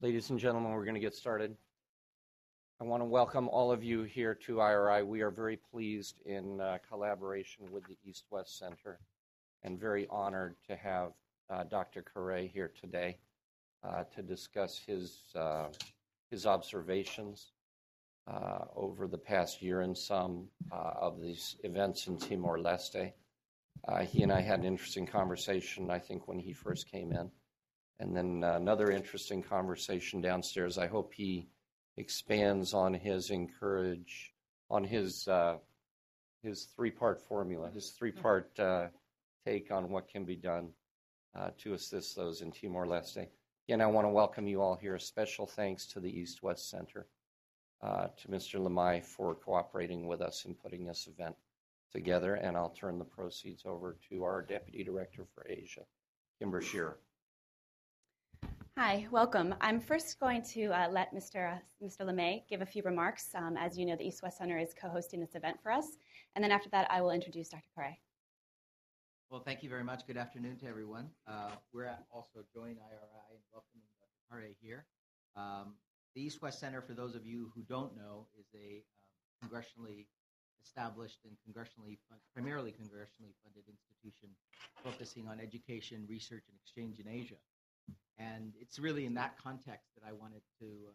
Ladies and gentlemen, we're going to get started. I want to welcome all of you here to IRI. We are very pleased in collaboration with the East-West Center and very honored to have Dr. Khare here today to discuss his observations over the past year and some of these events in Timor-Leste. He and I had an interesting conversation, I think, when he first came in. And then another interesting conversation downstairs. I hope he expands on his three-part formula, his three-part take on what can be done to assist those in Timor-Leste. Again, I want to welcome you all here. A special thanks to the East-West Center, to Mr. Lemay for cooperating with us in putting this event together. And I'll turn the proceeds over to our Deputy Director for Asia, Kimber Shearer. Hi, welcome. I'm first going to let Mr. Lemay give a few remarks. As you know, the East-West Center is co-hosting this event for us. And then after that, I will introduce Dr. Khare. Well, thank you very much. Good afternoon to everyone. We're also joined IRI in welcoming Dr. Khare here. The East-West Center, for those of you who don't know, is a congressionally established and primarily congressionally funded institution focusing on education, research, and exchange in Asia. And it's really in that context that I wanted to,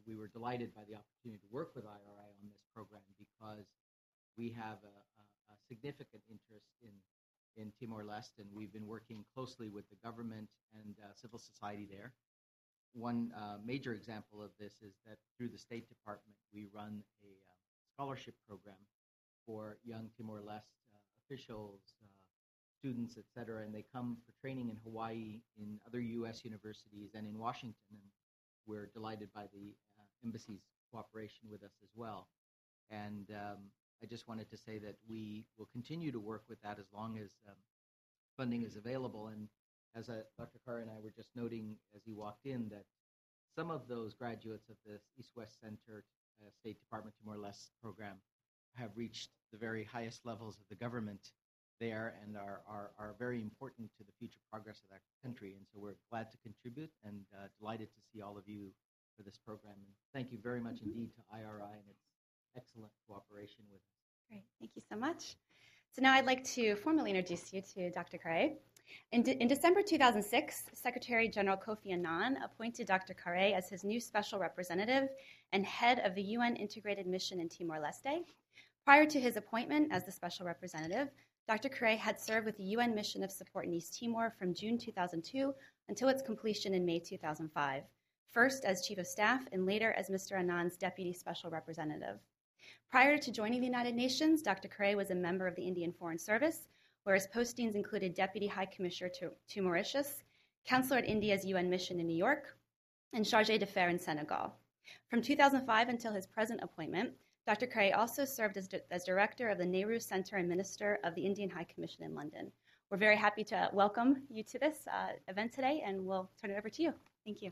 we were delighted by the opportunity to work with IRI on this program because we have a significant interest in Timor-Leste, and we've been working closely with the government and civil society there. One major example of this is that through the State Department, we run a scholarship program for young Timor-Leste officials, students, et cetera, and they come for training in Hawaii, in other U.S. universities, and in Washington. And we're delighted by the embassy's cooperation with us as well. And I just wanted to say that we will continue to work with that as long as funding is available. And as Dr. Khare and I were just noting as he walked in, that some of those graduates of the East-West Center State Department Timor-Leste program have reached the very highest levels of the government there and are very important to the future progress of that country. And so we're glad to contribute and delighted to see all of you for this program. And thank you very much indeed to IRI and its excellent cooperation with us. Great, thank you so much. So now I'd like to formally introduce you to Dr. Khare. In December 2006, Secretary General Kofi Annan appointed Dr. Khare as his new special representative and head of the UN Integrated Mission in Timor-Leste. Prior to his appointment as the special representative, Dr. Khare had served with the UN Mission of Support in East Timor from June 2002 until its completion in May 2005, first as Chief of Staff and later as Mr. Annan's Deputy Special Representative. Prior to joining the United Nations, Dr. Khare was a member of the Indian Foreign Service, where his postings included Deputy High Commissioner to Mauritius, Counselor at India's UN Mission in New York, and Chargé d'Affaires in Senegal. From 2005 until his present appointment, Dr. Khare also served as director of the Nehru Center and minister of the Indian High Commission in London. We're very happy to welcome you to this event today, and we'll turn it over to you. Thank you.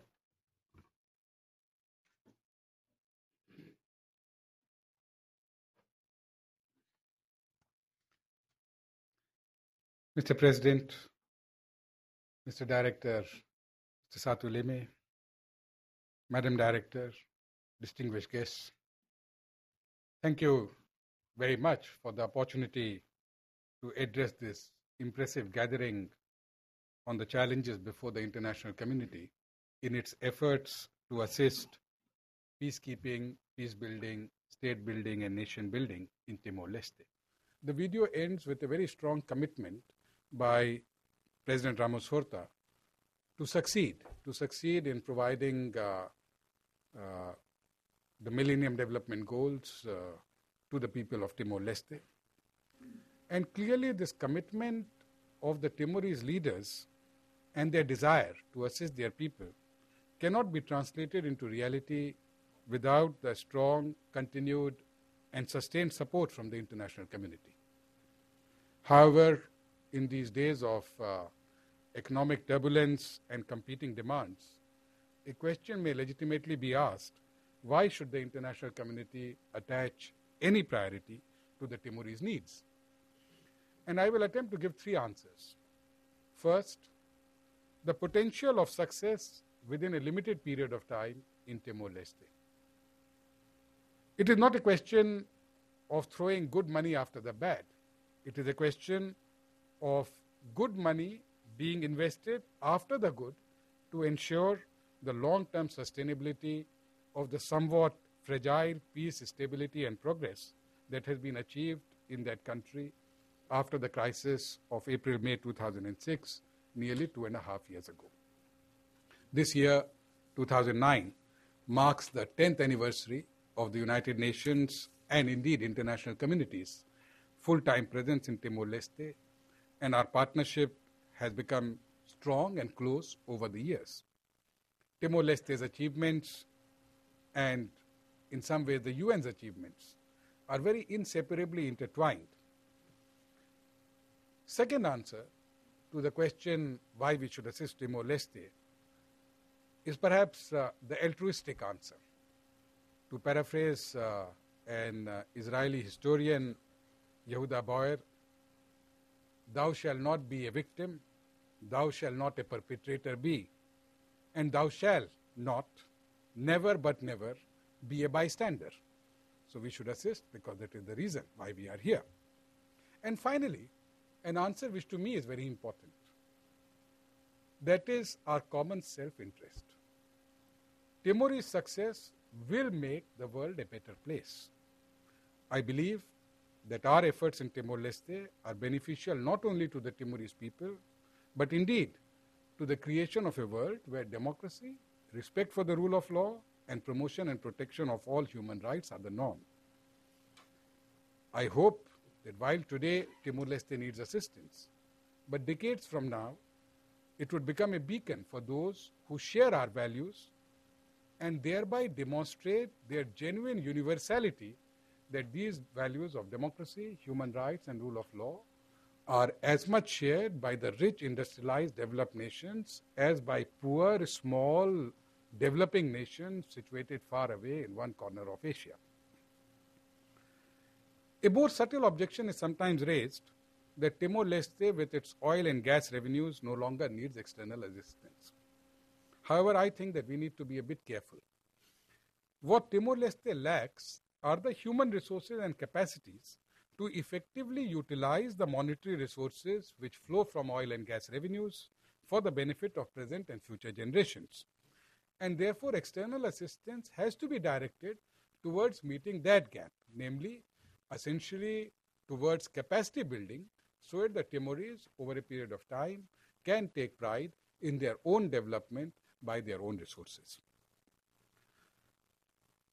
Mr. President, Mr. Director, Mr. Satu Lemay, Madam Director, distinguished guests, thank you very much for the opportunity to address this impressive gathering on the challenges before the international community in its efforts to assist peacekeeping, peace building, state building, and nation building in Timor-Leste. The video ends with a very strong commitment by President Ramos Horta to succeed in providing the Millennium Development Goals to the people of Timor-Leste. And clearly this commitment of the Timorese leaders and their desire to assist their people cannot be translated into reality without the strong, continued, and sustained support from the international community. However, in these days of economic turbulence and competing demands, a question may legitimately be asked, why should the international community attach any priority to the Timorese needs? And I will attempt to give three answers. First, the potential of success within a limited period of time in Timor-Leste. It is not a question of throwing good money after the bad. It is a question of good money being invested after the good to ensure the long-term sustainability of the somewhat fragile peace, stability, and progress that has been achieved in that country after the crisis of April-May 2006, nearly 2.5 years ago. This year, 2009, marks the 10th anniversary of the United Nations and indeed international communities' full-time presence in Timor-Leste, and our partnership has become strong and close over the years. Timor-Leste's achievements and in some ways the UN's achievements are very inseparably intertwined. Second answer to the question why we should assist Timor-Leste is perhaps the altruistic answer. To paraphrase an Israeli historian, Yehuda Boer, thou shalt not be a victim, thou shalt not a perpetrator be, and thou shalt not, never but never, be a bystander. So we should assist because that is the reason why we are here. And finally, an answer which to me is very important. That is our common self-interest. Timorese success will make the world a better place. I believe that our efforts in Timor-Leste are beneficial not only to the Timorese people, but indeed to the creation of a world where democracy, respect for the rule of law, and promotion and protection of all human rights are the norm. I hope that while today Timor-Leste needs assistance, but decades from now, it would become a beacon for those who share our values and thereby demonstrate their genuine universality, that these values of democracy, human rights, and rule of law are as much shared by the rich industrialized developed nations as by poor, small, developing nations situated far away in one corner of Asia. A more subtle objection is sometimes raised that Timor-Leste, with its oil and gas revenues, no longer needs external assistance. However, I think that we need to be a bit careful. What Timor-Leste lacks are the human resources and capacities to effectively utilize the monetary resources which flow from oil and gas revenues for the benefit of present and future generations. And therefore, external assistance has to be directed towards meeting that gap, namely, essentially towards capacity building, so that the Timorese, over a period of time, can take pride in their own development by their own resources.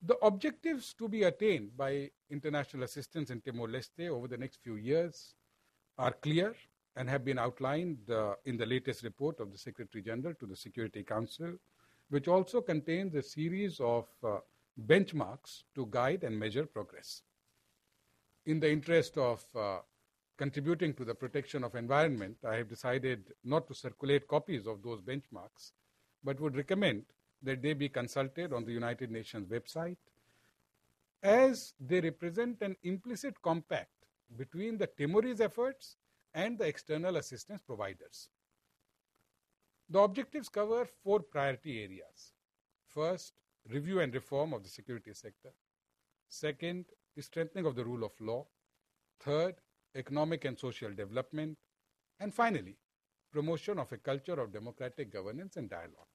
The objectives to be attained by international assistance in Timor-Leste over the next few years are clear and have been outlined in the latest report of the Secretary General to the Security Council, which also contains a series of benchmarks to guide and measure progress. In the interest of contributing to the protection of environment, I have decided not to circulate copies of those benchmarks, but would recommend that they be consulted on the United Nations website, as they represent an implicit compact between the Timorese efforts and the external assistance providers. The objectives cover 4 priority areas. First, review and reform of the security sector. Second, strengthening of the rule of law. Third, economic and social development. And finally, promotion of a culture of democratic governance and dialogue.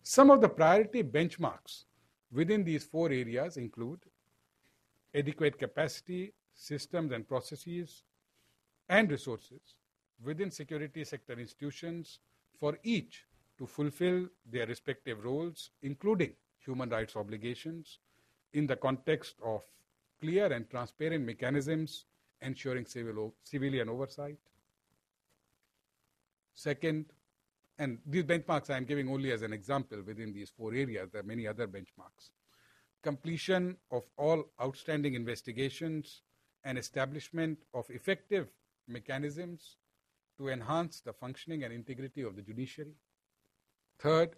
Some of the priority benchmarks within these 4 areas include adequate capacity, systems and processes, and resources within security sector institutions for each to fulfill their respective roles, including human rights obligations, in the context of clear and transparent mechanisms ensuring civilian oversight. Second, and these benchmarks I am giving only as an example within these 4 areas, there are many other benchmarks. Completion of all outstanding investigations and establishment of effective mechanisms to enhance the functioning and integrity of the judiciary. Third,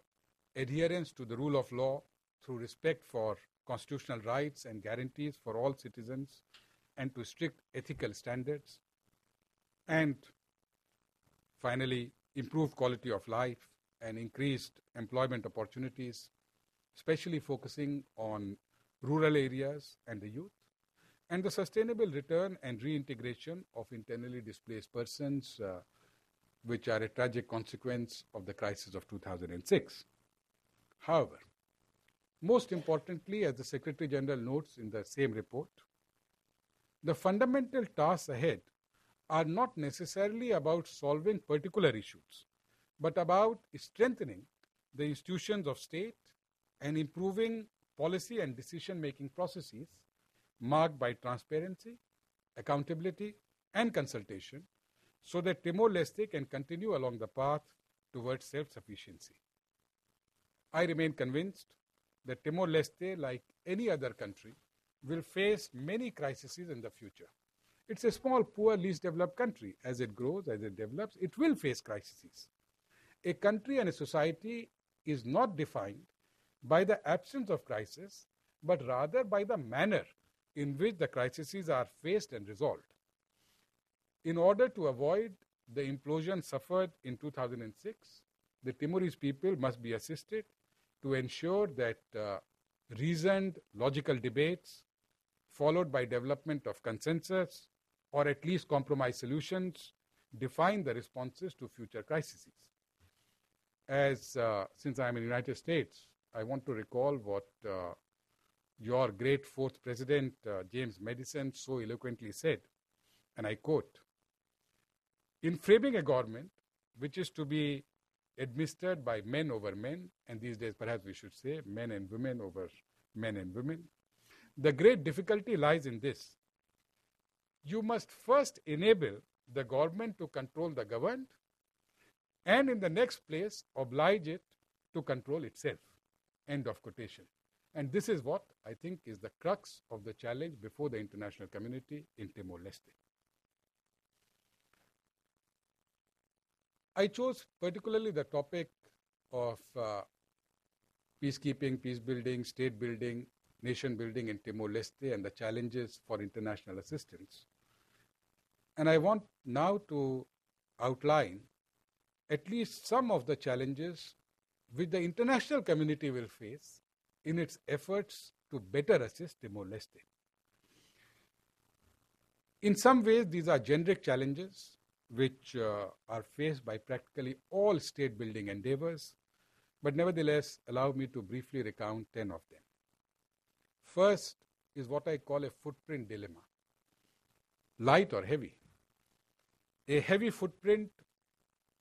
adherence to the rule of law through respect for constitutional rights and guarantees for all citizens and to strict ethical standards. And finally, improved quality of life and increased employment opportunities, especially focusing on rural areas and the youth, and the sustainable return and reintegration of internally displaced persons, which are a tragic consequence of the crisis of 2006. However, most importantly, as the Secretary General notes in the same report, the fundamental tasks ahead are not necessarily about solving particular issues, but about strengthening the institutions of state and improving policy and decision-making processes marked by transparency, accountability, and consultation, so that Timor-Leste can continue along the path towards self-sufficiency. I remain convinced that Timor-Leste, like any other country, will face many crises in the future. It's a small, poor, least developed country. As it grows, as it develops, it will face crises. A country and a society is not defined by the absence of crisis, but rather by the manner in which the crises are faced and resolved. In order to avoid the implosion suffered in 2006, the Timorese people must be assisted to ensure that reasoned, logical debates, followed by development of consensus, or at least compromise solutions, define the responses to future crises. Since I am in the United States, I want to recall what your great fourth president, James Madison, so eloquently said, and I quote, "In framing a government which is to be administered by men over men, and these days perhaps we should say men and women over men and women, the great difficulty lies in this. You must first enable the government to control the governed, and in the next place, oblige it to control itself." End of quotation. And this is what I think is the crux of the challenge before the international community in Timor-Leste. I chose particularly the topic of peacekeeping, peace building, state building, nation building in Timor-Leste and the challenges for international assistance. And I want now to outline at least some of the challenges which the international community will face in its efforts to better assist Timor-Leste. In some ways, these are generic challenges which are faced by practically all state-building endeavors, but nevertheless, allow me to briefly recount 10 of them. First is what I call a footprint dilemma. Light or heavy? A heavy footprint,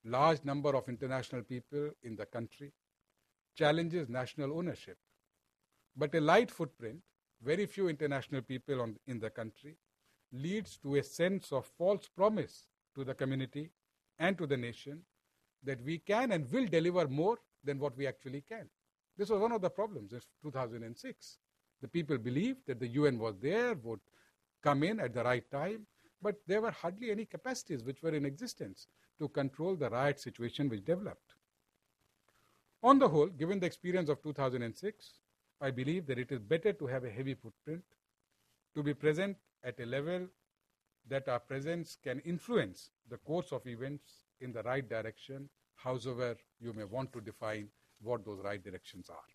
large number of international people in the country, challenges national ownership. But a light footprint, very few international people in the country, leads to a sense of false promise to the community and to the nation that we can and will deliver more than what we actually can. This was one of the problems in 2006. The people believed that the UN was there, would come in at the right time, but there were hardly any capacities which were in existence to control the riot situation which developed. On the whole, given the experience of 2006, I believe that it is better to have a heavy footprint, to be present at a level that our presence can influence the course of events in the right direction, however you may want to define what those right directions are.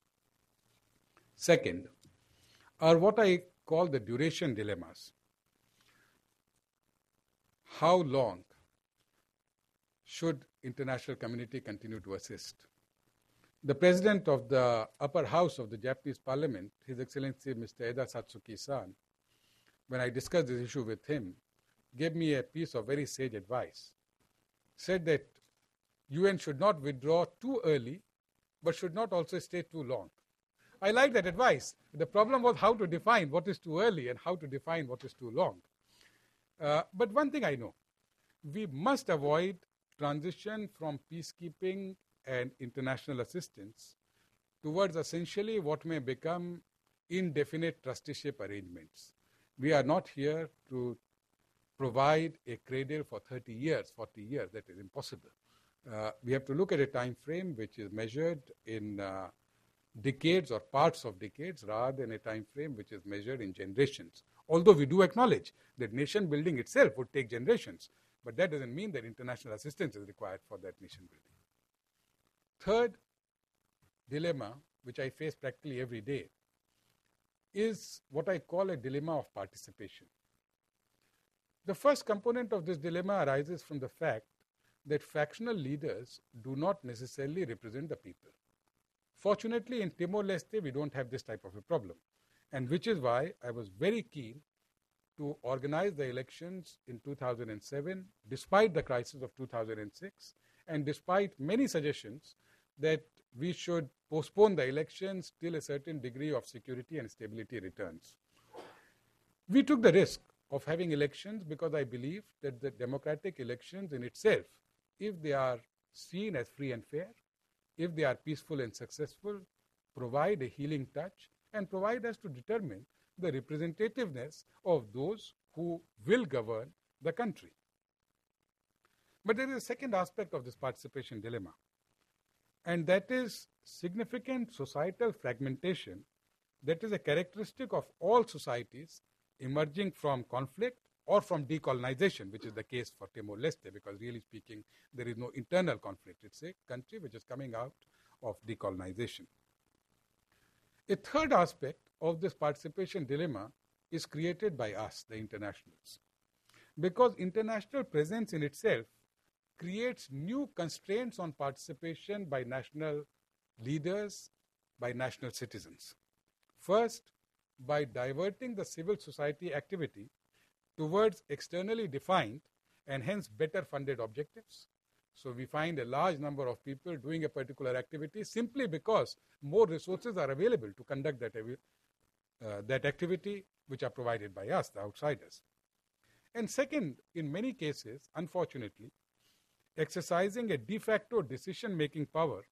Second, are what I call the duration dilemmas. How long should international community continue to assist? The president of the upper house of the Japanese parliament, His Excellency Mr. Eda Satsuki-san, when I discussed this issue with him, gave me a piece of very sage advice. Said that UN should not withdraw too early, but should not also stay too long. I like that advice. The problem was how to define what is too early and how to define what is too long. But one thing I know, we must avoid transition from peacekeeping and international assistance towards essentially what may become indefinite trusteeship arrangements. We are not here to provide a cradle for 30 years, 40 years. That is impossible. We have to look at a time frame which is measured in decades or parts of decades rather than a time frame which is measured in generations. Although we do acknowledge that nation building itself would take generations, but that doesn't mean that international assistance is required for that nation building. third dilemma, which I face practically every day, is what I call a dilemma of participation. The first component of this dilemma arises from the fact that factional leaders do not necessarily represent the people. Fortunately, in Timor-Leste, we don't have this type of a problem, and which is why I was very keen to organize the elections in 2007, despite the crisis of 2006, and despite many suggestions that we should postpone the elections till a certain degree of security and stability returns. We took the risk of having elections because I believe that the democratic elections in itself, if they are seen as free and fair, if they are peaceful and successful, provide a healing touch and provide us to determine the representativeness of those who will govern the country. But there is a second aspect of this participation dilemma, and that is significant societal fragmentation that is a characteristic of all societies emerging from conflict or from decolonization, which is the case for Timor-Leste, because really speaking, there is no internal conflict. It's a country which is coming out of decolonization. A third aspect of this participation dilemma is created by us, the internationals, because international presence in itself creates new constraints on participation by national leaders, by national citizens. First, by diverting the civil society activity towards externally defined and hence better funded objectives. So we find a large number of people doing a particular activity simply because more resources are available to conduct that activity, which are provided by us, the outsiders. And second, in many cases, unfortunately, exercising a de facto decision-making power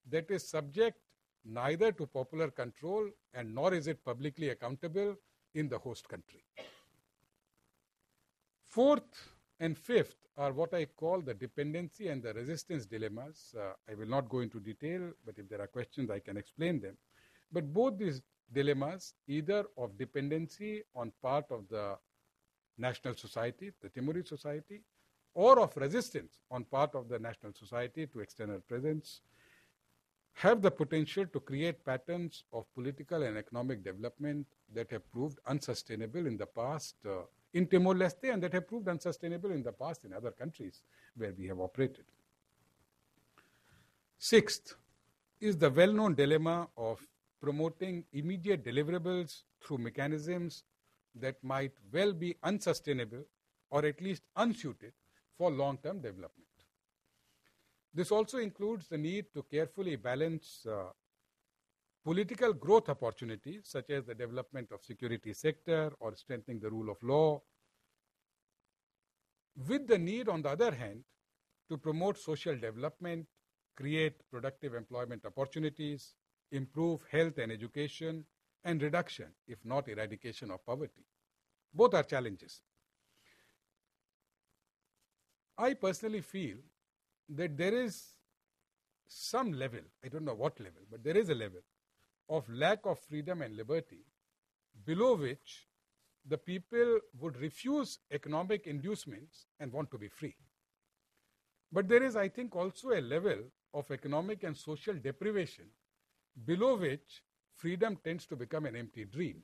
that is subject neither to popular control and nor is it publicly accountable in the host country. Fourth and fifth are what I call the dependency and the resistance dilemmas. I will not go into detail, but if there are questions, I can explain them. But both these dilemmas, either of dependency on part of the national society, the Timorese society, or of resistance on part of the national society to external presence, have the potential to create patterns of political and economic development that have proved unsustainable in the past in Timor-Leste and that have proved unsustainable in the past in other countries where we have operated. Sixth is the well-known dilemma of promoting immediate deliverables through mechanisms that might well be unsustainable or at least unsuited for long-term development. This also includes the need to carefully balance political growth opportunities, such as the development of security sector or strengthening the rule of law, with the need, on the other hand, to promote social development, create productive employment opportunities, improve health and education, and reduction, if not eradication, of poverty. Both are challenges. I personally feel that there is some level, I don't know what level, but there is a level of lack of freedom and liberty below which the people would refuse economic inducements and want to be free. But there is, I think, also a level of economic and social deprivation below which freedom tends to become an empty dream.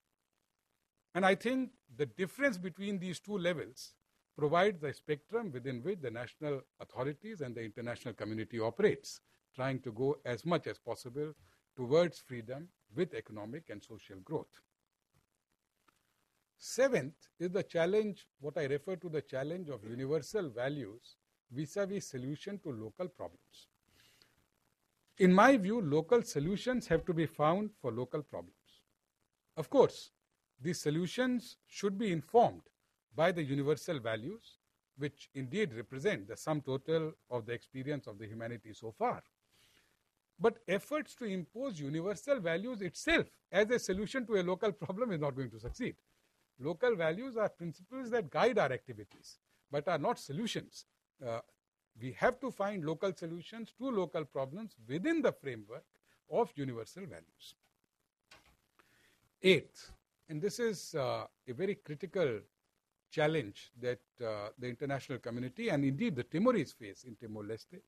And I think the difference between these two levels provides the spectrum within which the national authorities and the international community operates, trying to go as much as possible towards freedom with economic and social growth. Seventh is the challenge, what I refer to the challenge of universal values vis-a-vis solution to local problems. In my view, local solutions have to be found for local problems. Of course, these solutions should be informed by the universal values, which indeed represent the sum total of the experience of the humanity so far. But efforts to impose universal values itself as a solution to a local problem is not going to succeed. Local values are principles that guide our activities, but are not solutions. We have to find local solutions to local problems within the framework of universal values. Eighth, and this is a very critical challenge that the international community and indeed the Timorese face in Timor-Leste,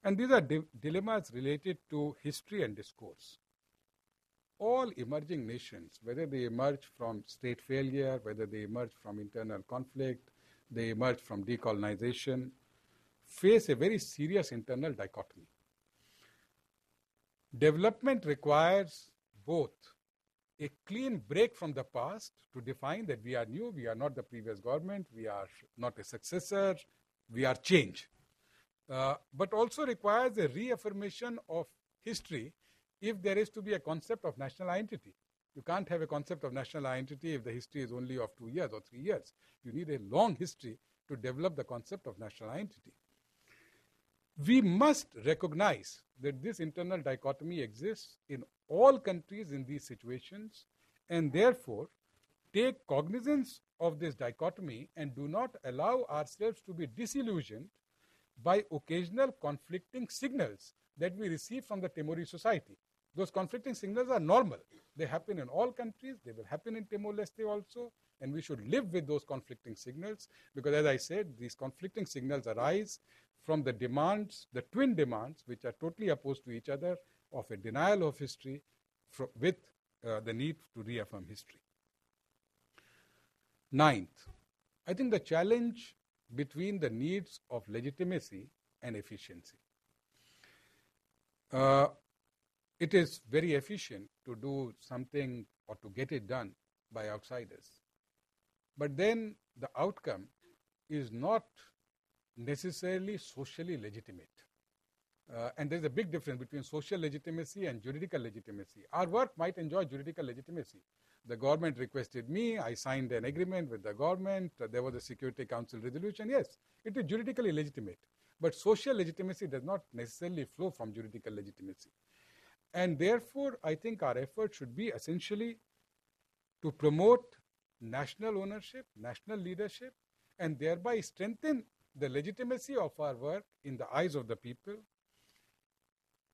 And these are dilemmas related to history and discourse. All emerging nations, whether they emerge from state failure, whether they emerge from internal conflict, they emerge from decolonization, face a very serious internal dichotomy. Development requires both a clean break from the past to define that we are new, we are not the previous government, we are not a successor, we are change. But also requires a reaffirmation of history if there is to be a concept of national identity. You can't have a concept of national identity if the history is only of 2 years or 3 years. You need a long history to develop the concept of national identity. We must recognize that this internal dichotomy exists in all countries in these situations, and therefore take cognizance of this dichotomy and do not allow ourselves to be disillusioned by occasional conflicting signals that we receive from the Timorese society. Those conflicting signals are normal. They happen in all countries. They will happen in Timor-Leste also. And we should live with those conflicting signals because, as I said, these conflicting signals arise from the demands, the twin demands, which are totally opposed to each other, of a denial of history with the need to reaffirm history. Ninth, I think the challenge between the needs of legitimacy and efficiency. It is very efficient to do something or to get it done by outsiders. But then the outcome is not necessarily socially legitimate. And there's a big difference between social legitimacy and juridical legitimacy. Our work might enjoy juridical legitimacy. The government requested me, I signed an agreement with the government, there was a Security Council resolution. Yes, it is juridically legitimate. But social legitimacy does not necessarily flow from juridical legitimacy. And therefore, I think our effort should be essentially to promote national ownership, national leadership, and thereby strengthen the legitimacy of our work in the eyes of the people,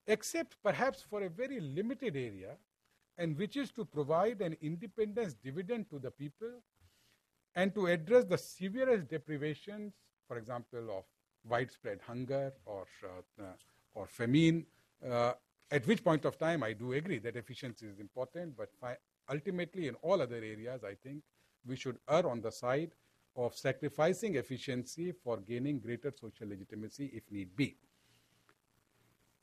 except perhaps for a very limited area, and which is to provide an independence dividend to the people and to address the severest deprivations, for example, of widespread hunger or famine, at which point of time I do agree that efficiency is important, but ultimately in all other areas, I think we should err on the side of sacrificing efficiency for gaining greater social legitimacy if need be.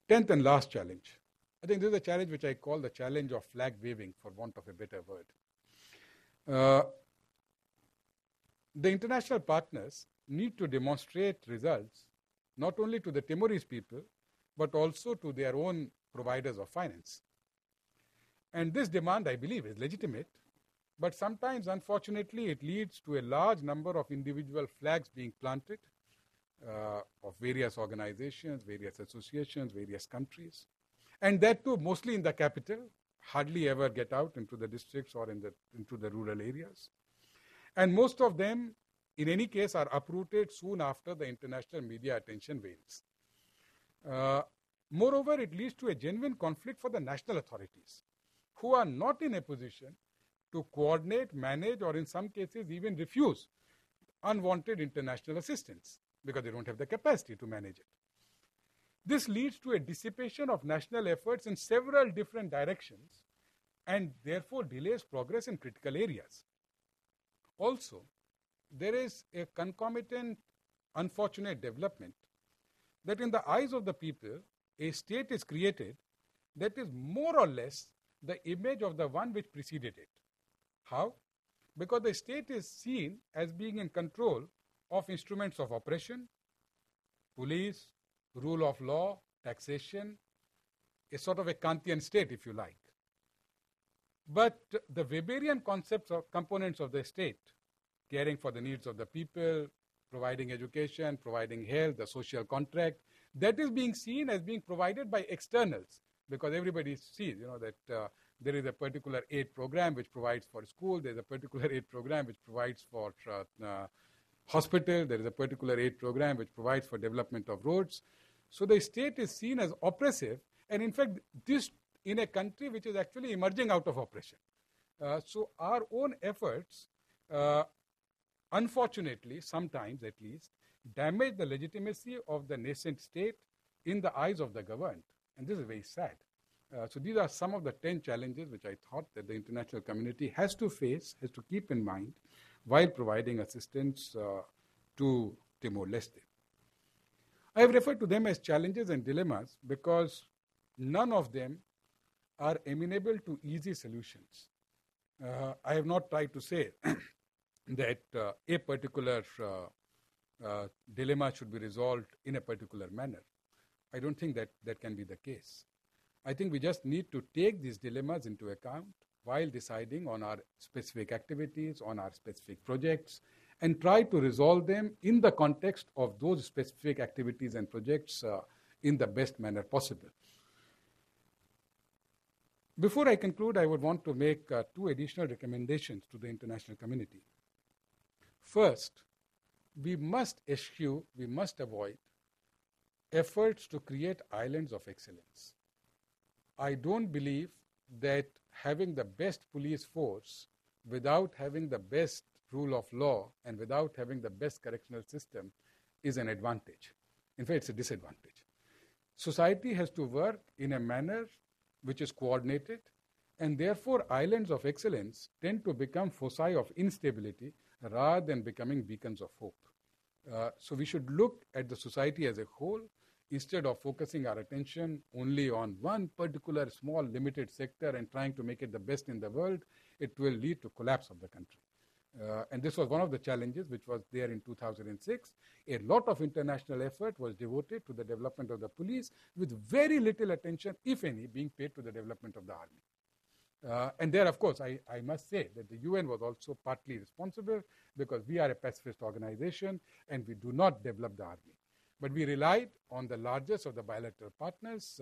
10th and last challenge. I think this is a challenge which I call the challenge of flag waving, for want of a better word. The international partners need to demonstrate results not only to the Timorese people, but also to their own providers of finance. And this demand, I believe, is legitimate, but sometimes, unfortunately, it leads to a large number of individual flags being planted of various organizations, various associations, various countries. And that too, mostly in the capital, hardly ever get out into the districts or into the rural areas. And most of them, in any case, are uprooted soon after the international media attention wanes. Moreover, it leads to a genuine conflict for the national authorities, who are not in a position to coordinate, manage, or in some cases even refuse unwanted international assistance because they don't have the capacity to manage it. This leads to a dissipation of national efforts in several different directions and therefore delays progress in critical areas. Also, there is a concomitant unfortunate development that in the eyes of the people, a state is created that is more or less the image of the one which preceded it. How? Because the state is seen as being in control of instruments of oppression, police, rule of law, taxation, a sort of a Kantian state, if you like. But the Weberian concepts or components of the state, caring for the needs of the people, providing education, providing health, the social contract, that is being seen as being provided by externals, because everybody sees, that there is a particular aid program which provides for school, there is a particular aid program which provides for hospital, there is a particular aid program which provides for development of roads. So the state is seen as oppressive, and in fact, this in a country which is actually emerging out of oppression. So our own efforts, unfortunately, sometimes at least, damage the legitimacy of the nascent state in the eyes of the governed. And this is very sad. So these are some of the 10 challenges which I thought that the international community has to face, has to keep in mind while providing assistance to Timor-Leste. I have referred to them as challenges and dilemmas because none of them are amenable to easy solutions. I have not tried to say that a particular dilemma should be resolved in a particular manner. I don't think that that can be the case. I think we just need to take these dilemmas into account while deciding on our specific activities, on our specific projects, and try to resolve them in the context of those specific activities and projects in the best manner possible. Before I conclude, I would want to make 2 additional recommendations to the international community. First, we must avoid efforts to create islands of excellence. I don't believe that having the best police force without having the best rule of law and without having the best correctional system is an advantage. In fact, it's a disadvantage. Society has to work in a manner which is coordinated, and therefore islands of excellence tend to become foci of instability rather than becoming beacons of hope. So we should look at the society as a whole instead of focusing our attention only on one particular small limited sector and trying to make it the best in the world. It will lead to collapse of the country. And this was one of the challenges which was there in 2006. A lot of international effort was devoted to the development of the police with very little attention, if any, being paid to the development of the army. And there, of course, I must say that the UN was also partly responsible because we are a pacifist organization and we do not develop the army. But we relied on the largest of the bilateral partners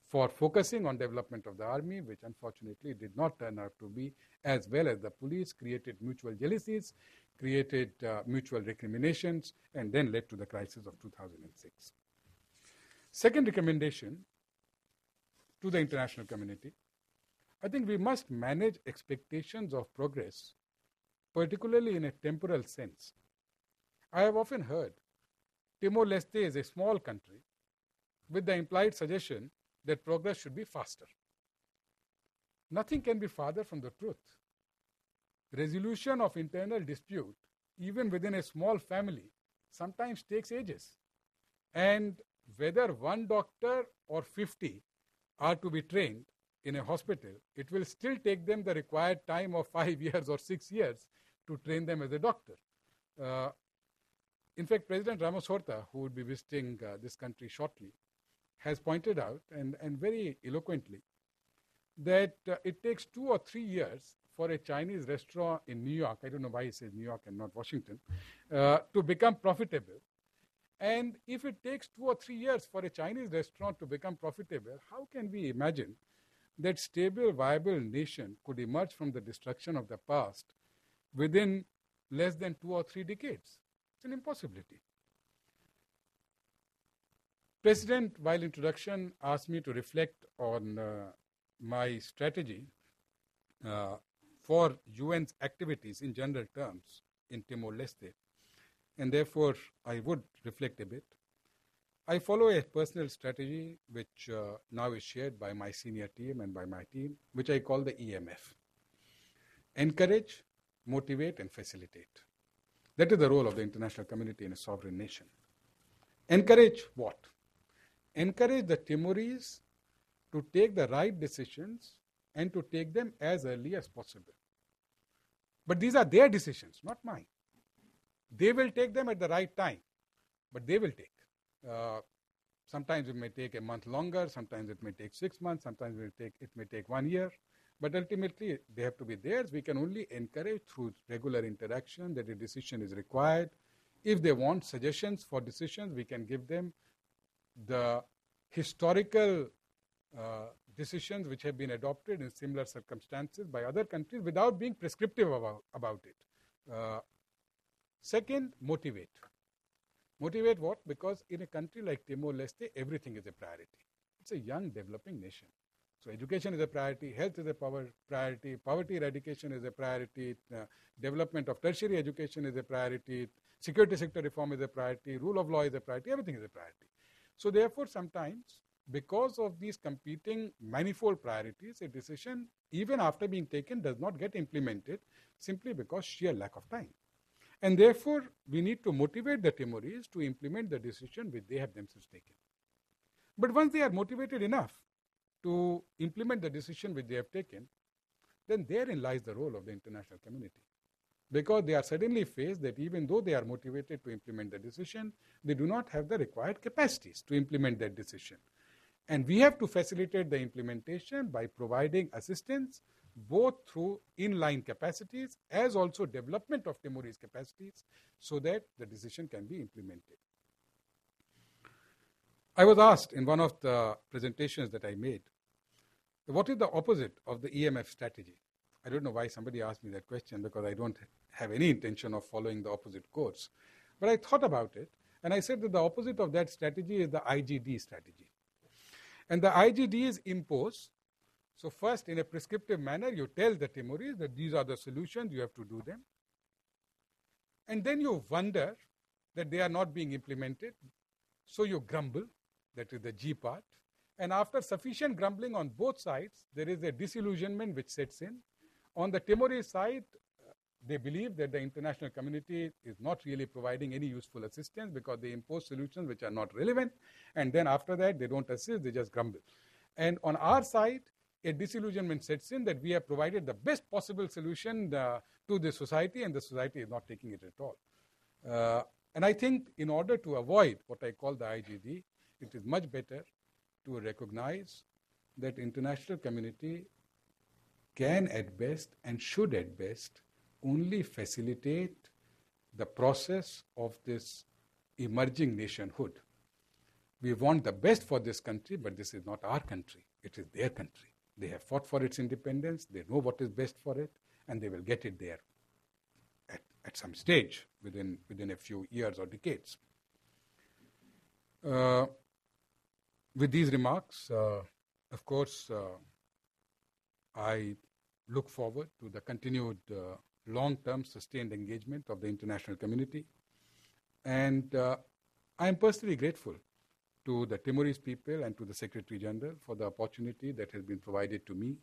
for focusing on development of the army, which unfortunately did not turn out to be as well as the police, created mutual jealousies, created mutual recriminations, and then led to the crisis of 2006. Second recommendation to the international community, I think we must manage expectations of progress, particularly in a temporal sense. I have often heard Timor-Leste is a small country with the implied suggestion that progress should be faster. Nothing can be farther from the truth. Resolution of internal dispute, even within a small family, sometimes takes ages. And whether one doctor or 50 are to be trained in a hospital, it will still take them the required time of 5 years or 6 years to train them as a doctor. In fact, President Ramos Horta, who would be visiting this country shortly, has pointed out, and very eloquently, that it takes 2 or 3 years for a Chinese restaurant in New York, I don't know why he says New York and not Washington, to become profitable. And if it takes 2 or 3 years for a Chinese restaurant to become profitable, how can we imagine that stable, viable nation could emerge from the destruction of the past within less than 2 or 3 decades? It's an impossibility. President, while introduction, asked me to reflect on my strategy for UN's activities in general terms in Timor-Leste, and therefore I would reflect a bit. I follow a personal strategy which now is shared by my senior team and by my team, which I call the EMF. Encourage, motivate, and facilitate. That is the role of the international community in a sovereign nation. Encourage what? Encourage the Timorese to take the right decisions and to take them as early as possible. But these are their decisions, not mine. They will take them at the right time, but they will take. Sometimes it may take a month longer, sometimes it may take 6 months, sometimes it may take 1 year. But ultimately, they have to be theirs. We can only encourage through regular interaction that a decision is required. If they want suggestions for decisions, we can give them the historical decisions which have been adopted in similar circumstances by other countries without being prescriptive about it. Second, motivate. Motivate what? Because in a country like Timor-Leste, everything is a priority. It's a young, developing nation. So education is a priority, health is a priority, poverty eradication is a priority, development of tertiary education is a priority, security sector reform is a priority, rule of law is a priority, everything is a priority. So therefore, sometimes, because of these competing manifold priorities, a decision, even after being taken, does not get implemented simply because sheer lack of time. And therefore, we need to motivate the Timorese to implement the decision which they have themselves taken. But once they are motivated enough to implement the decision which they have taken, then therein lies the role of the international community. Because they are suddenly faced that even though they are motivated to implement the decision, they do not have the required capacities to implement that decision. And we have to facilitate the implementation by providing assistance both through inline capacities as also development of Timorese capacities so that the decision can be implemented. I was asked in one of the presentations that I made, what is the opposite of the EMF strategy? I don't know why somebody asked me that question because I don't have any intention of following the opposite course. But I thought about it and I said that the opposite of that strategy is the IGD strategy. And the IGDs impose. So first, in a prescriptive manner, you tell the Timorese that these are the solutions, you have to do them. And then you wonder that they are not being implemented. So you grumble, that is the G part. And after sufficient grumbling on both sides, there is a disillusionment which sets in. On the Timorese side, they believe that the international community is not really providing any useful assistance because they impose solutions which are not relevant. And then after that, they don't assist, they just grumble. And on our side, a disillusionment sets in that we have provided the best possible solution to the society and the society is not taking it at all. And I think in order to avoid what I call the IGD, it is much better to recognize that international community can at best and should at best only facilitate the process of this emerging nationhood. We want the best for this country, but this is not our country. It is their country. They have fought for its independence. They know what is best for it, and they will get it there at some stage within a few years or decades. With these remarks, of course, I look forward to the continued long-term sustained engagement of the international community. And I am personally grateful to the Timorese people and to the Secretary General for the opportunity that has been provided to me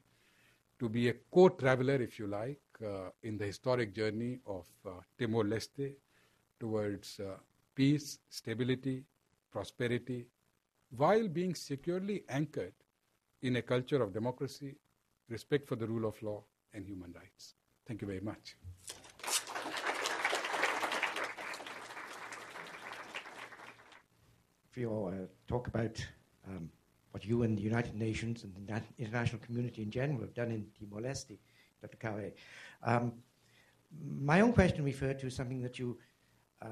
to be a co-traveler, if you like, in the historic journey of Timor-Leste towards peace, stability, prosperity, while being securely anchored in a culture of democracy, respect for the rule of law, and human rights. Thank you very much. For your talk about what you and the United Nations and the international community in general have done in Timor-Leste, Dr. Khare. My own question referred to something that you,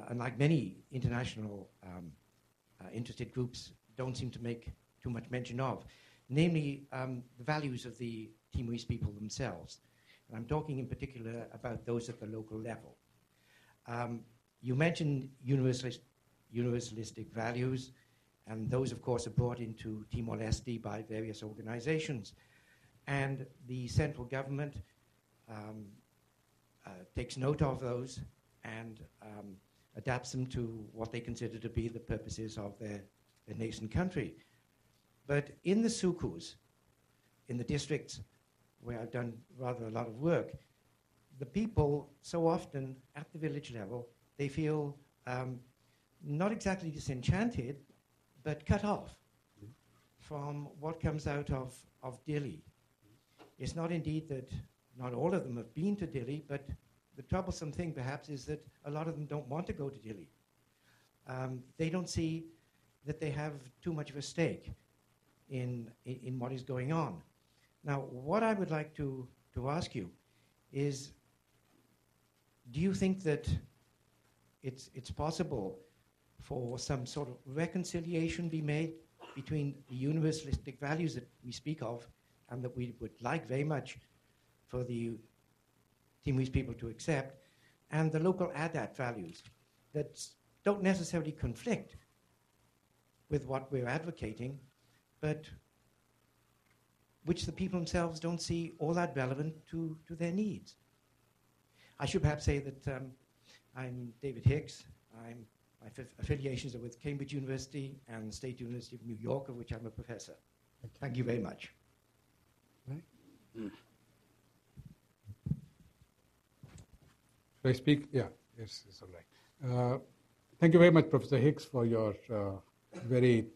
unlike many international interested groups, don't seem to make too much mention of, namely the values of the Timorese people themselves. And I'm talking in particular about those at the local level. You mentioned universalistic values, and those, of course, are brought into Timor-Leste by various organizations. And the central government takes note of those and adapts them to what they consider to be the purposes of their nascent country. But in the sukus, in the districts where I've done rather a lot of work, the people so often at the village level, they feel not exactly disenchanted, but cut off from what comes out of Dili. It's not indeed that not all of them have been to Dili, but the troublesome thing perhaps is that a lot of them don't want to go to Dili. They don't see that they have too much of a stake in what is going on. Now, what I would like to ask you is, do you think that it's possible for some sort of reconciliation be made between the universalistic values that we speak of and that we would like very much for the Timorese people to accept, and the local ADAT values that don't necessarily conflict with what we're advocating, but which the people themselves don't see all that relevant to their needs? I should perhaps say that I'm David Hicks. I'm My affiliations are with Cambridge University and the State University of New York, of which I'm a professor. Thank you very much. Right. Should I speak? Yeah, yes, it's all right. Thank you very much, Professor Hicks, for your very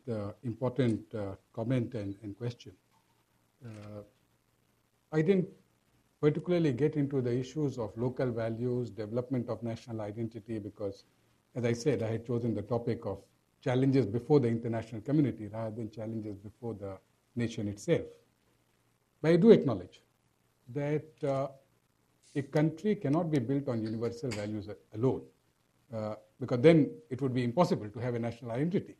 important comment and question. I didn't particularly get into the issues of local values, development of national identity, because, as I said, I had chosen the topic of challenges before the international community rather than challenges before the nation itself. But I do acknowledge that a country cannot be built on universal values alone, because then it would be impossible to have a national identity.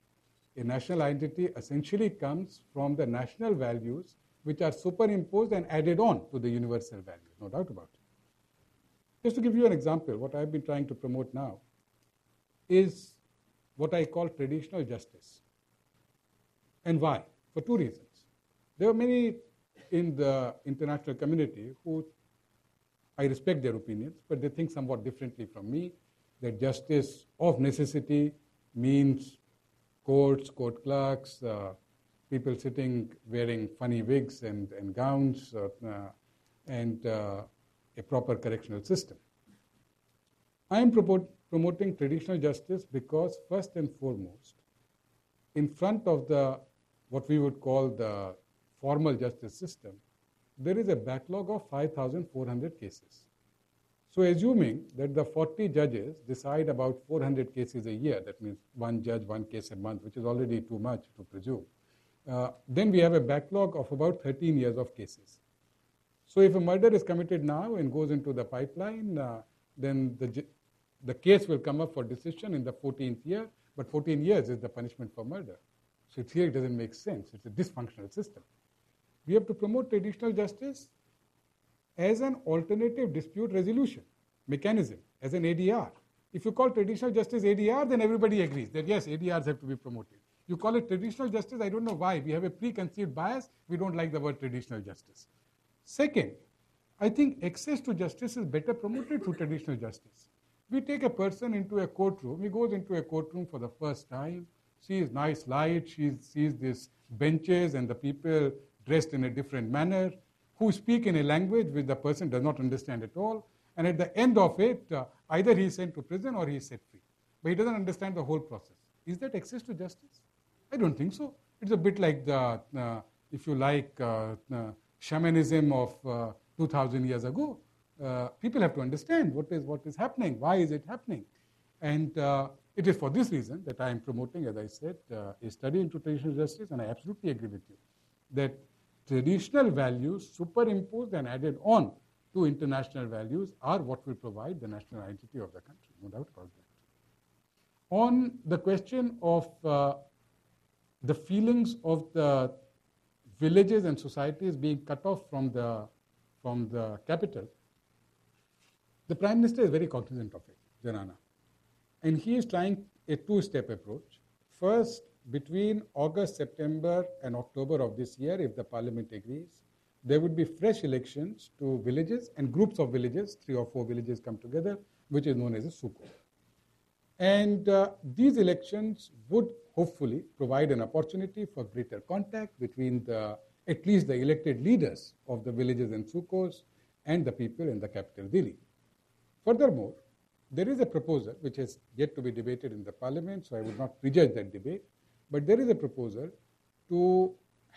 A national identity essentially comes from the national values which are superimposed and added on to the universal values, no doubt about it. Just to give you an example, what I've been trying to promote now is what I call traditional justice. And why? For two reasons. There are many in the international community who, I respect their opinions, but they think somewhat differently from me, that justice of necessity means courts, court clerks, people sitting wearing funny wigs and gowns, and a proper correctional system. I am promoting traditional justice because, first and foremost, in front of what we would call the formal justice system, there is a backlog of 5,400 cases. So assuming that the 40 judges decide about 400 cases a year, that means one judge, one case a month, which is already too much to presume, then we have a backlog of about 13 years of cases. So if a murder is committed now and goes into the pipeline, then the case will come up for decision in the 14th year, but 14 years is the punishment for murder. So here it doesn't make sense. It's a dysfunctional system. We have to promote traditional justice as an alternative dispute resolution mechanism, as an ADR. If you call traditional justice ADR, then everybody agrees that yes, ADRs have to be promoted. You call it traditional justice, I don't know why. We have a preconceived bias. We don't like the word traditional justice. Second, I think access to justice is better promoted through traditional justice. We take a person into a courtroom. He goes into a courtroom for the first time, sees nice light, sees these benches and the people dressed in a different manner, who speak in a language which the person does not understand at all. And at the end of it, either he is sent to prison or he is set free. But he doesn't understand the whole process. Is that access to justice? I don't think so. It's a bit like the, if you like, shamanism of 2,000 years ago. People have to understand what is happening, why is it happening. And it is for this reason that I am promoting, as I said, a study into traditional justice, and I absolutely agree with you, that traditional values superimposed and added on to international values are what will provide the national identity of the country, no doubt about that. On the question of the feelings of the villages and societies being cut off from the capital, the Prime Minister is very cognizant of it, Janana. And he is trying a two-step approach. First, between August, September, and October of this year, if the Parliament agrees, there would be fresh elections to villages and groups of villages, 3 or 4 villages come together, which is known as a Suko. And these elections would hopefully provide an opportunity for greater contact between at least the elected leaders of the villages and Sukos and the people in the capital, Delhi. Furthermore, there is a proposal which has yet to be debated in the Parliament, so I would not prejudge that debate, but there is a proposal to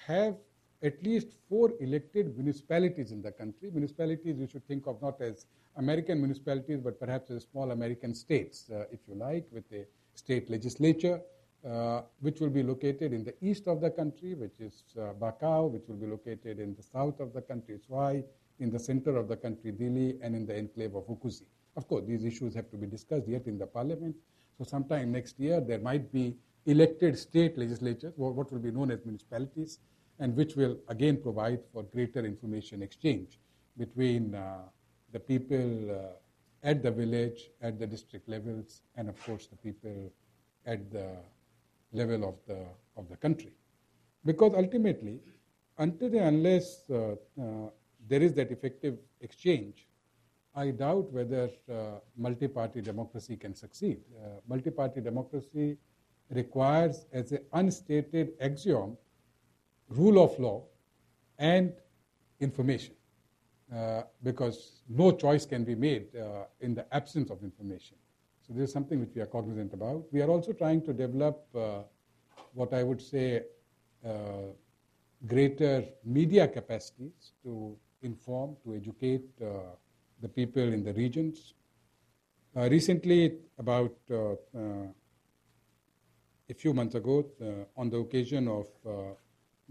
have at least 4 elected municipalities in the country. Municipalities you should think of not as American municipalities, but perhaps as small American states, if you like, with a state legislature, which will be located in the east of the country, which is Bakau, which will be located in the south of the country, Swai, in the center of the country, Delhi, and in the enclave of Ukusi. Of course, these issues have to be discussed yet in the Parliament. So sometime next year, there might be elected state legislatures, what will be known as municipalities, and which will again provide for greater information exchange between the people at the village, at the district levels, and of course the people at the level of the country. Because ultimately, until and unless there is that effective exchange, I doubt whether multi-party democracy can succeed. Multi-party democracy requires, as an unstated axiom, rule of law and information, because no choice can be made in the absence of information. So this is something which we are cognizant about. We are also trying to develop what I would say greater media capacities to inform, to educate the people in the regions. Recently, about a few months ago, on the occasion of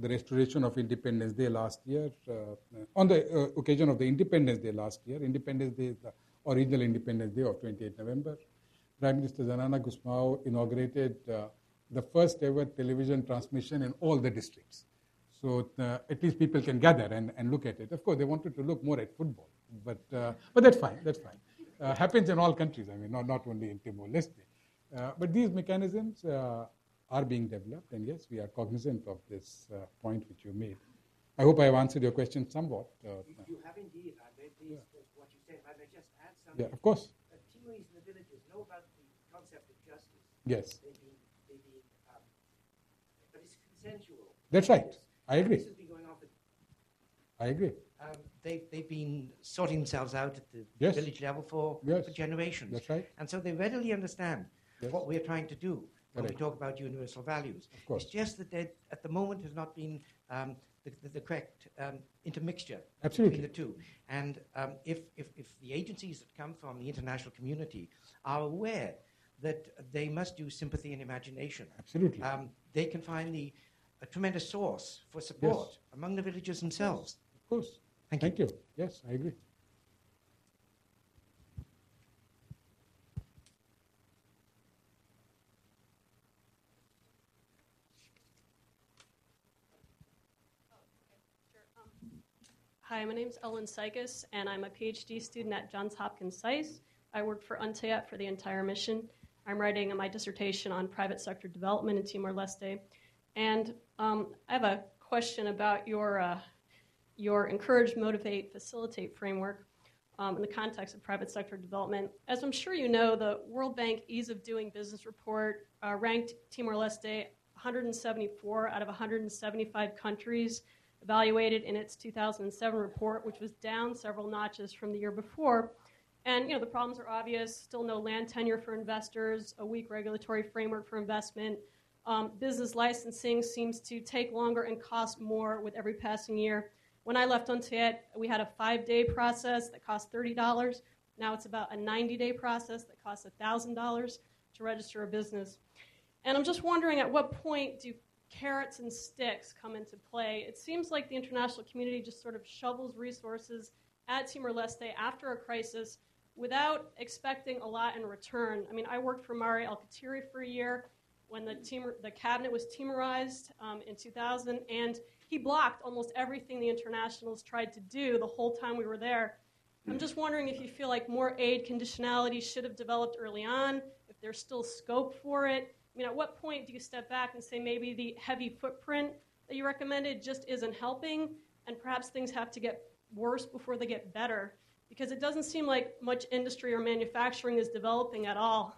the restoration of Independence Day last year, on the occasion of the Independence Day last year, Independence Day is the original Independence Day of 28 November, Prime Minister Zanana Gusmao inaugurated the first ever television transmission in all the districts. So at least people can gather and look at it. Of course, they wanted to look more at football, but that's fine. That's fine. Happens in all countries. I mean, not only in Timor-Leste. But these mechanisms are being developed, and yes, we are cognizant of this point which you made. I hope I have answered your question somewhat. You have indeed. I'm very pleased with what you said. If I may just add something. Yeah, of course. Timorese in the villages know about the concept of justice. Yes. But it's consensual. That's right. I agree. This has been going on for. I agree. They've been sorting themselves out at the Yes. village level for generations. That's right. And so they readily understand what we're trying to do when we Correct. talk about universal values. Of course. It's just that there, at the moment, has not been the correct intermixture Absolutely. between the two. And if the agencies that come from the international community are aware that they must use sympathy and imagination, Absolutely. they can find a tremendous source for support among the villagers themselves. Of course. Thank you. Yes, I agree. Hi, my name is Ellen Sykes, and I'm a PhD student at Johns Hopkins SAIS. I worked for UNTAET for the entire mission. I'm writing my dissertation on private sector development in Timor-Leste. And I have a question about your encourage, motivate, facilitate framework in the context of private sector development. As I'm sure you know, the World Bank Ease of Doing Business report ranked Timor-Leste 174 out of 175 countries evaluated in its 2007 report, which was down several notches from the year before. And the problems are obvious: still no land tenure for investors, a weak regulatory framework for investment. Business licensing seems to take longer and cost more with every passing year. When I left UNTAET, we had a 5-day process that cost $30. Now it's about a 90-day process that costs $1,000 to register a business. And I'm just wondering, at what point do carrots and sticks come into play? It seems like the international community just sort of shovels resources at Timor-Leste after a crisis without expecting a lot in return. I mean, I worked for Mari Alkatiri for a year when the cabinet was Timorized in 2000, and he blocked almost everything the internationals tried to do the whole time we were there. I'm just wondering if you feel like more aid conditionality should have developed early on, if there's still scope for it. I mean, at what point do you step back and say maybe the heavy footprint that you recommended just isn't helping, and perhaps things have to get worse before they get better? Because it doesn't seem like much industry or manufacturing is developing at all.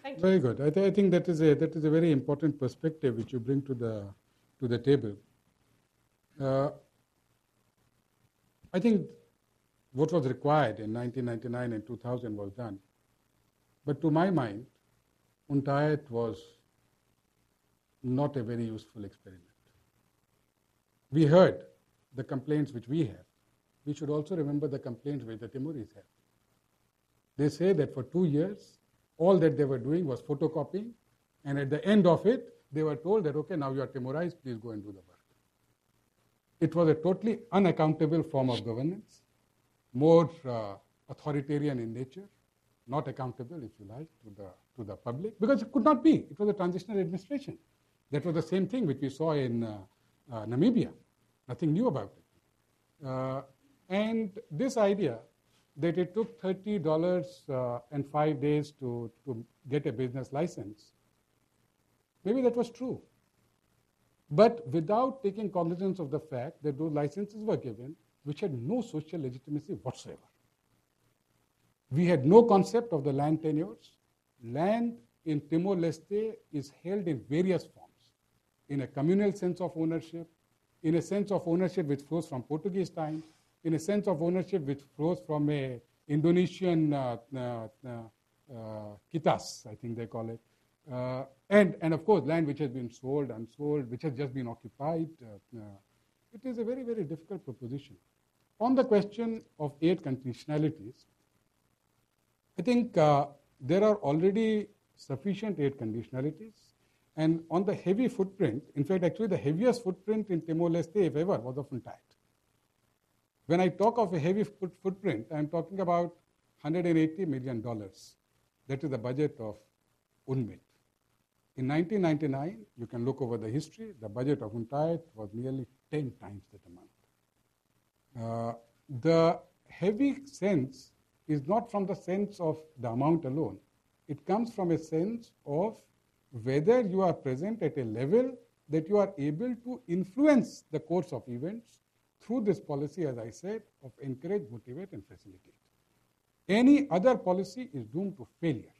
Thank you. Very good. I think that is a very important perspective which you bring to the table. I think what was required in 1999 and 2000 was done. But to my mind, UNTAET was not a very useful experiment. We heard the complaints which we have. We should also remember the complaints which the Timorese have. They say that for 2 years, all that they were doing was photocopying, and at the end of it, they were told that, okay, now you are Timorized, please go and do the work. It was a totally unaccountable form of governance, more authoritarian in nature, not accountable, if you like, to the public, because it could not be. It was a transitional administration. That was the same thing which we saw in Namibia. Nothing new about it. And this idea that it took $30 and 5 days to get a business license, maybe that was true. But without taking cognizance of the fact that those licenses were given, which had no social legitimacy whatsoever. We had no concept of the land tenures. Land in Timor-Leste is held in various forms, in a communal sense of ownership, in a sense of ownership which flows from Portuguese times, in a sense of ownership which flows from a Indonesian kitas, I think they call it, and of course land which has been sold, unsold, which has just been occupied. It is a very, very difficult proposition. On the question of 8 conditionalities, I think there are already sufficient 8 conditionalities. And on the heavy footprint, in fact, actually the heaviest footprint in Timor-Leste, if ever, was of UNTAD. When I talk of a heavy footprint, I'm talking about $180 million. That is the budget of UNMIT. In 1999, you can look over the history, the budget of UNTAD was nearly 10 times that amount. The heavy sense is not from the sense of the amount alone. It comes from a sense of whether you are present at a level that you are able to influence the course of events through this policy, as I said, of encourage, motivate, and facilitate. Any other policy is doomed to failure.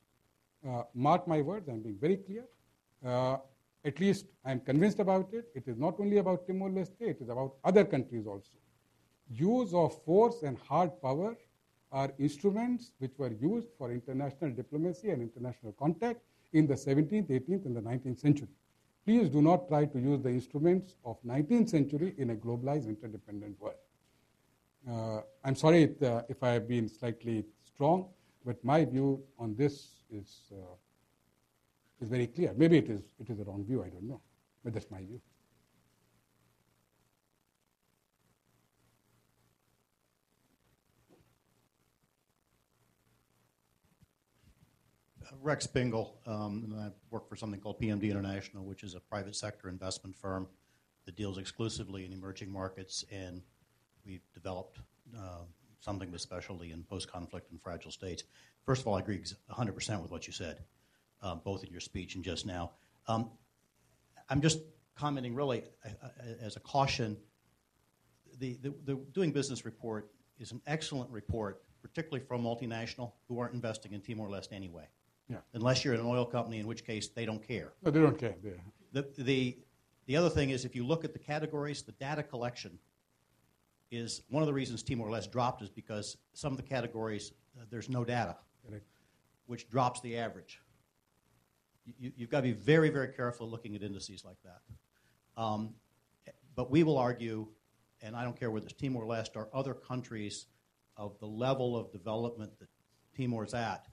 Mark my words, I'm being very clear. At least I'm convinced about it. It is not only about Timor-Leste, it is about other countries also. Use of force and hard power are instruments which were used for international diplomacy and international contact in the 17th, 18th, and the 19th century. Please do not try to use the instruments of 19th century in a globalized, interdependent world. I'm sorry if I have been slightly strong, but my view on this is very clear. Maybe it is a wrong view, I don't know, but that's my view. Rex Bingle, and I work for something called PMD International, which is a private sector investment firm that deals exclusively in emerging markets, and we've developed something with specialty in post-conflict and fragile states. First of all, I agree 100% with what you said, both in your speech and just now. I'm just commenting really as a caution. The Doing Business report is an excellent report, particularly from multinational who aren't investing in Timor-Leste anyway. Yeah. Unless you're an oil company, in which case they don't care. No, they don't care. The other thing is, if you look at the categories, the data collection is one of the reasons Timor-Leste dropped is because some of the categories, there's no data, Correct. which drops the average. You've got to be very, very careful looking at indices like that. But we will argue, and I don't care whether it's Timor-Leste or other countries of the level of development that Timor's at,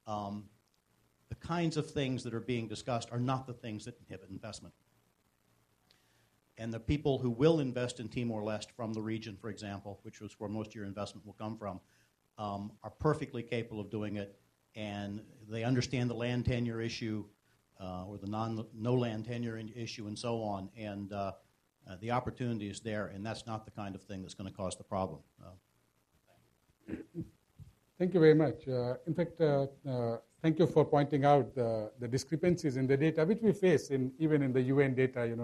the kinds of things that are being discussed are not the things that inhibit investment. And the people who will invest in Timor-Leste from the region, for example, which is where most of your investment will come from, are perfectly capable of doing it, and they understand the land tenure issue or the no land tenure issue and so on, and the opportunity is there, and that's not the kind of thing that's going to cause the problem. Thank you very much. In fact, thank you for pointing out the discrepancies in the data, which we face even in the UN data.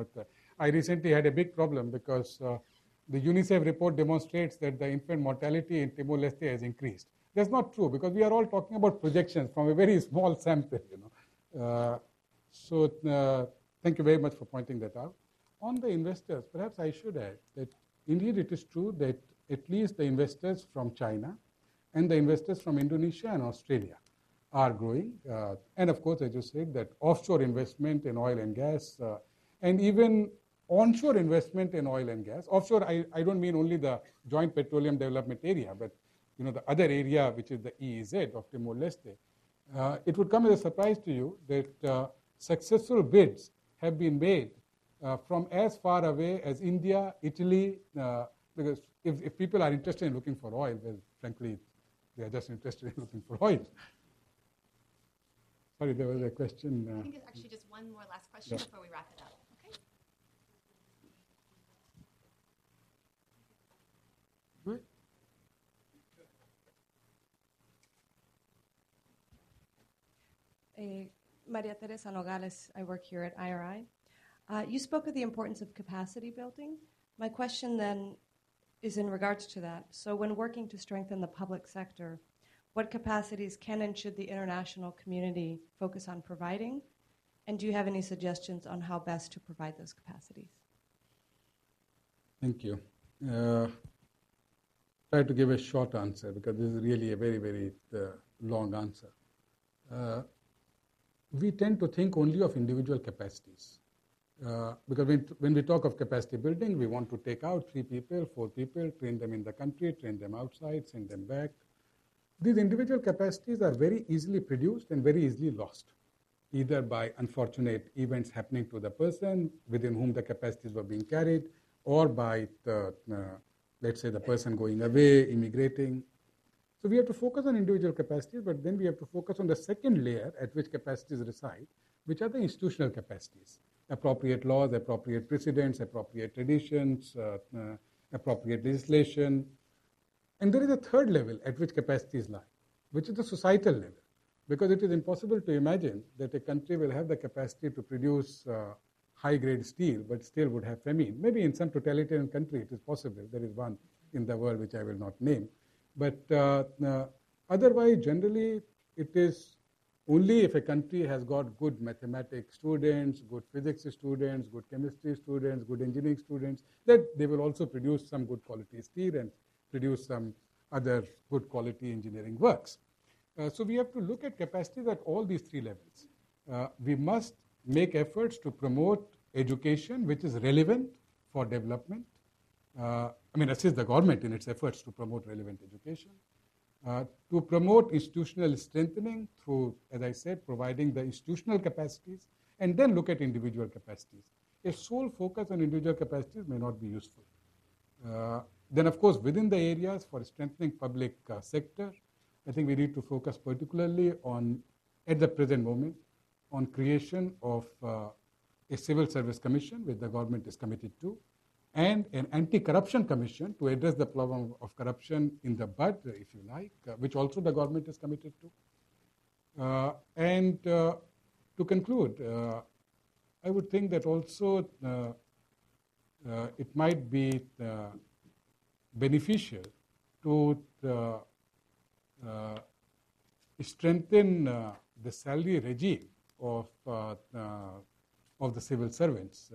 I recently had a big problem because the UNICEF report demonstrates that the infant mortality in Timor-Leste has increased. That's not true because we are all talking about projections from a very small sample. So thank you very much for pointing that out. On the investors, perhaps I should add that indeed it is true that at least the investors from China and the investors from Indonesia and Australia are growing. And of course, as you said, that offshore investment in oil and gas and even onshore investment in oil and gas. Offshore, I don't mean only the Joint Petroleum Development Area, but the other area, which is the EEZ of Timor-Leste. It would come as a surprise to you that successful bids have been made from as far away as India, Italy, because if people are interested in looking for oil, well, frankly, they are just interested in looking for oil. Sorry, there was a question. I think there's actually just one more last question before we wrap it up. Okay. Good. Maria Teresa Nogales, I work here at IRI. You spoke of the importance of capacity building. My question then is in regards to that. So when working to strengthen the public sector, What capacities can and should the international community focus on providing? And do you have any suggestions on how best to provide those capacities? Thank you. Try to give a short answer because this is really a very, very long answer. We tend to think only of individual capacities. Because when we talk of capacity building, we want to take out 3 people, 4 people, train them in the country, train them outside, send them back. These individual capacities are very easily produced and very easily lost, either by unfortunate events happening to the person within whom the capacities were being carried, or by, let's say, the person going away, immigrating. So we have to focus on individual capacities, but then we have to focus on the second layer at which capacities reside, which are the institutional capacities. Appropriate laws, appropriate precedents, appropriate traditions, appropriate legislation. And there is a third level at which capacities lie, which is the societal level. Because it is impossible to imagine that a country will have the capacity to produce high-grade steel, but still would have famine. Maybe in some totalitarian country it is possible. There is one in the world which I will not name. But otherwise, generally, it is only if a country has got good mathematics students, good physics students, good chemistry students, good engineering students, that they will also produce some good quality steel and produce some other good quality engineering works. So we have to look at capacities at all these 3 levels. We must make efforts to promote education which is relevant for development. Assist the government in its efforts to promote relevant education. To promote institutional strengthening through, as I said, providing the institutional capacities, and then look at individual capacities. A sole focus on individual capacities may not be useful. Then, of course, within the areas for strengthening public sector, I think we need to focus particularly on, at the present moment, on creation of a civil service commission, which the government is committed to, and an anti-corruption commission to address the problem of corruption in the bud, if you like, which also the government is committed to. And to conclude, I would think that also it might be beneficial to strengthen the salary regime of the civil servants,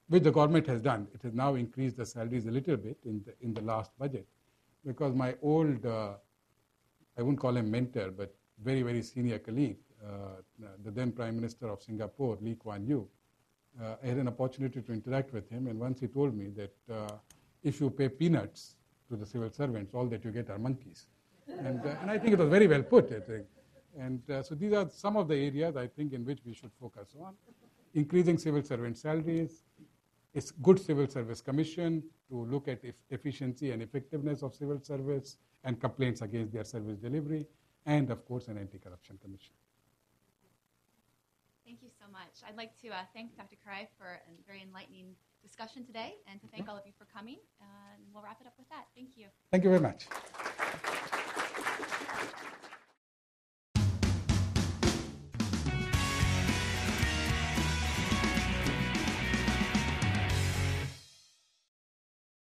which the government has done. It has now increased the salaries a little bit in the last budget, because my old, I wouldn't call him mentor, but very, very senior colleague, the then Prime Minister of Singapore, Lee Kuan Yew, I had an opportunity to interact with him, and once he told me that if you pay peanuts to the civil servants, all that you get are monkeys. And I think it was very well put, I think. And so these are some of the areas, I think, in which we should focus on. Increasing civil servant salaries, a good civil service commission to look at efficiency and effectiveness of civil service and complaints against their service delivery, and, of course, an anti-corruption commission. Thank you so much. I'd like to thank Dr. Khare for a very enlightening discussion today, and to thank all of you for coming. And we'll wrap it up with that. Thank you. Thank you very much.